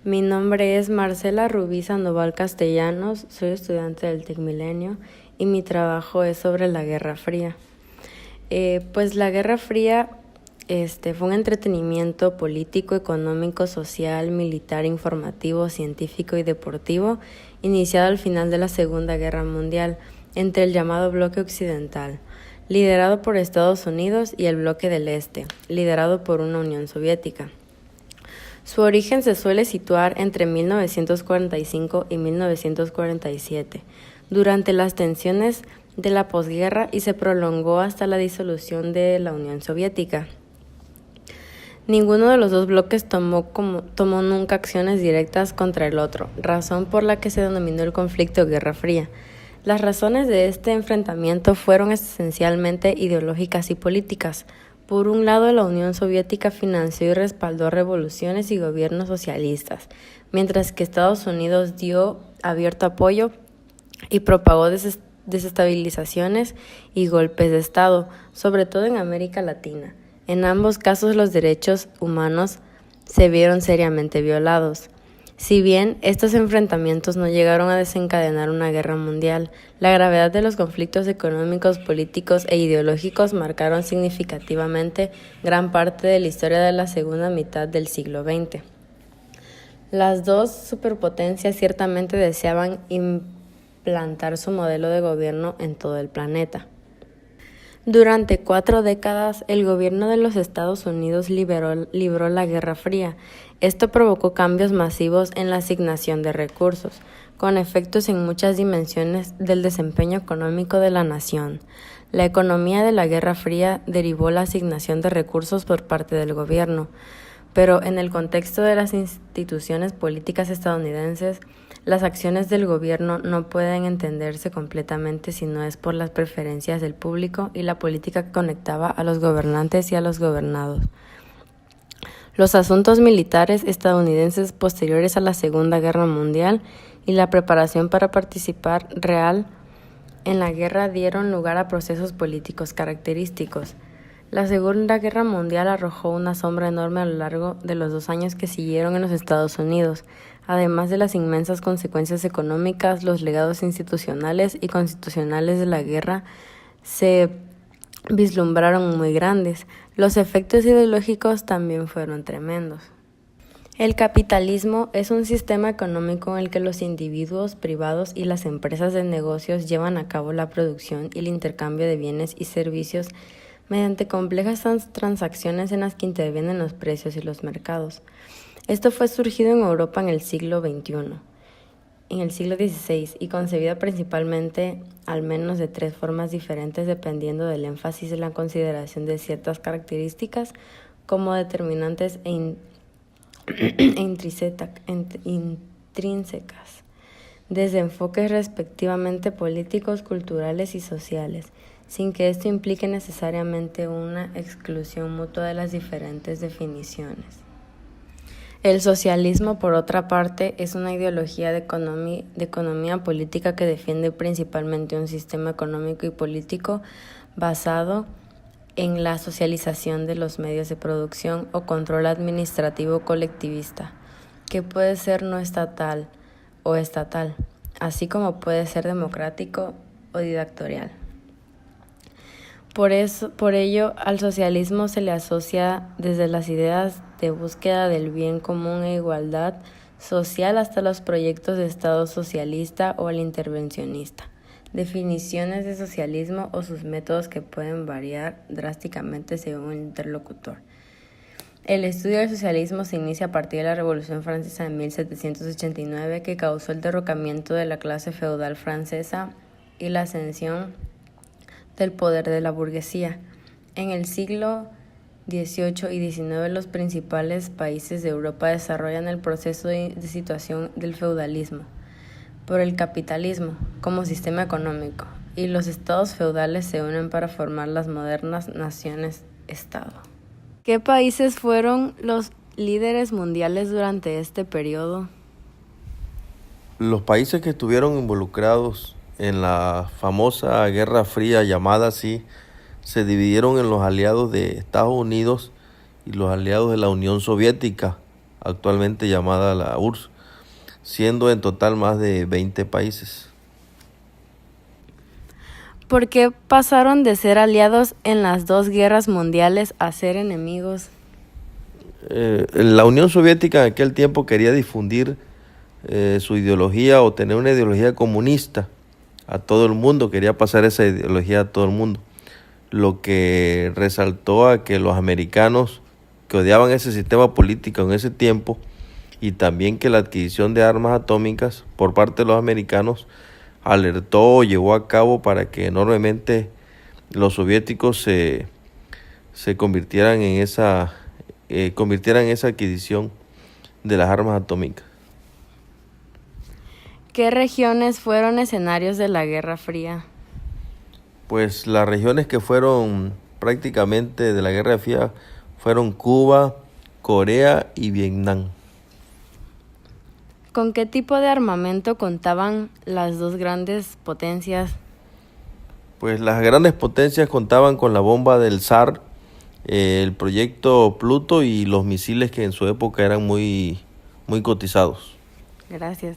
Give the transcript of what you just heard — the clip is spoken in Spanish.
Mi nombre es Marcela Rubí Sandoval Castellanos, soy estudiante del TEC Milenio y mi trabajo es sobre la Guerra Fría. Pues la Guerra Fría fue un entretenimiento político, económico, social, militar, informativo, científico y deportivo iniciado al final de la Segunda Guerra Mundial entre el llamado Bloque Occidental, liderado por Estados Unidos, y el Bloque del Este, liderado por una Unión Soviética. Su origen se suele situar entre 1945 y 1947, durante las tensiones de la posguerra, y se prolongó hasta la disolución de la Unión Soviética. Ninguno de los dos bloques tomó nunca acciones directas contra el otro, razón por la que se denominó el conflicto Guerra Fría. Las razones de este enfrentamiento fueron esencialmente ideológicas y políticas. Por un lado, la Unión Soviética financió y respaldó revoluciones y gobiernos socialistas, mientras que Estados Unidos dio abierto apoyo y propagó desestabilizaciones y golpes de Estado, sobre todo en América Latina. En ambos casos, los derechos humanos se vieron seriamente violados. Si bien estos enfrentamientos no llegaron a desencadenar una guerra mundial, la gravedad de los conflictos económicos, políticos e ideológicos marcaron significativamente gran parte de la historia de la segunda mitad del siglo XX. Las dos superpotencias ciertamente deseaban implantar su modelo de gobierno en todo el planeta. Durante 4 décadas, el gobierno de los Estados Unidos libró la Guerra Fría. Esto provocó cambios masivos en la asignación de recursos, con efectos en muchas dimensiones del desempeño económico de la nación. La economía de la Guerra Fría derivó la asignación de recursos por parte del gobierno, pero en el contexto de las instituciones políticas estadounidenses, las acciones del gobierno no pueden entenderse completamente si no es por las preferencias del público y la política que conectaba a los gobernantes y a los gobernados. Los asuntos militares estadounidenses posteriores a la Segunda Guerra Mundial y la preparación para participar real en la guerra dieron lugar a procesos políticos característicos. La Segunda Guerra Mundial arrojó una sombra enorme a lo largo de los 2 años que siguieron en los Estados Unidos. Además de las inmensas consecuencias económicas, los legados institucionales y constitucionales de la guerra se vislumbraron muy grandes. Los efectos ideológicos también fueron tremendos. El capitalismo es un sistema económico en el que los individuos privados y las empresas de negocios llevan a cabo la producción y el intercambio de bienes y servicios mediante complejas transacciones en las que intervienen los precios y los mercados. Esto fue surgido en Europa en el siglo XXI, en el siglo XVI, y concebida principalmente al menos de 3 formas diferentes dependiendo del énfasis en la consideración de ciertas características como determinantes intrínsecas, desde enfoques respectivamente políticos, culturales y sociales, sin que esto implique necesariamente una exclusión mutua de las diferentes definiciones. El socialismo, por otra parte, es una ideología de economía política que defiende principalmente un sistema económico y político basado en la socialización de los medios de producción o control administrativo colectivista, que puede ser no estatal o estatal, así como puede ser democrático o dictatorial. Por ello, al socialismo se le asocia desde las ideas de búsqueda del bien común e igualdad social hasta los proyectos de Estado socialista o el intervencionista, definiciones de socialismo o sus métodos que pueden variar drásticamente según el interlocutor. El estudio del socialismo se inicia a partir de la Revolución Francesa de 1789, que causó el derrocamiento de la clase feudal francesa y la ascensión del poder de la burguesía. En el siglo XVIII y XIX, los principales países de Europa desarrollan el proceso de situación del feudalismo por el capitalismo como sistema económico, y los estados feudales se unen para formar las modernas naciones-estado. ¿Qué países fueron los líderes mundiales durante este periodo? Los países que estuvieron involucrados en la famosa Guerra Fría, llamada así, se dividieron en los aliados de Estados Unidos y los aliados de la Unión Soviética, actualmente llamada la URSS, siendo en total más de 20 países. ¿Por qué pasaron de ser aliados en las dos guerras mundiales a ser enemigos? La Unión Soviética en aquel tiempo quería difundir su ideología o tener una ideología comunista a todo el mundo, quería pasar esa ideología a todo el mundo, lo que resaltó a que los americanos que odiaban ese sistema político en ese tiempo y también que la adquisición de armas atómicas por parte de los americanos alertó o llevó a cabo para que enormemente los soviéticos se convirtieran en esa adquisición de las armas atómicas. ¿Qué regiones fueron escenarios de la Guerra Fría? Pues las regiones que fueron prácticamente de la Guerra Fría fueron Cuba, Corea y Vietnam. ¿Con qué tipo de armamento contaban las dos grandes potencias? Pues las grandes potencias contaban con la bomba del Zar, el proyecto Pluto y los misiles que en su época eran muy cotizados. Gracias.